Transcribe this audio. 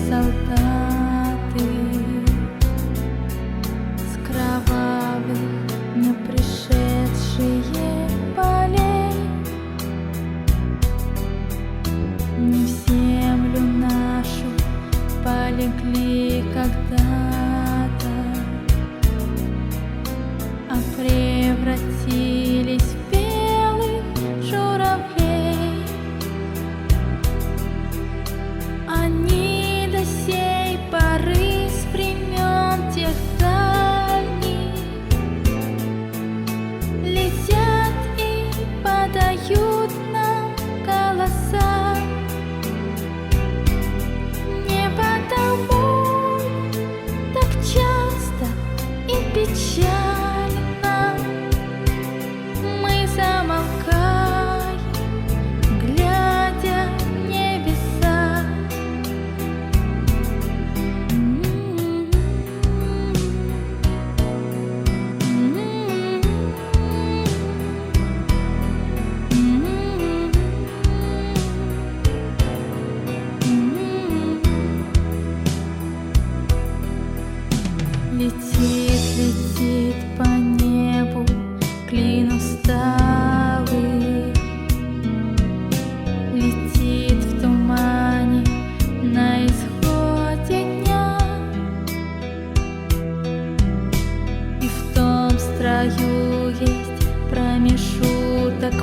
солдаты с кровавых не пришедшие полей. Не в землю нашу полегли когда-то, а превратились в белых журавлей. Они до сей поры с времен тех дальних летят и подают нам голоса. Не потому так часто и печально мы замолкаем, глядя в небеса. Летит, летит по небу клин усталый, летит в тумане на исходе дня, и в том строю есть промежуток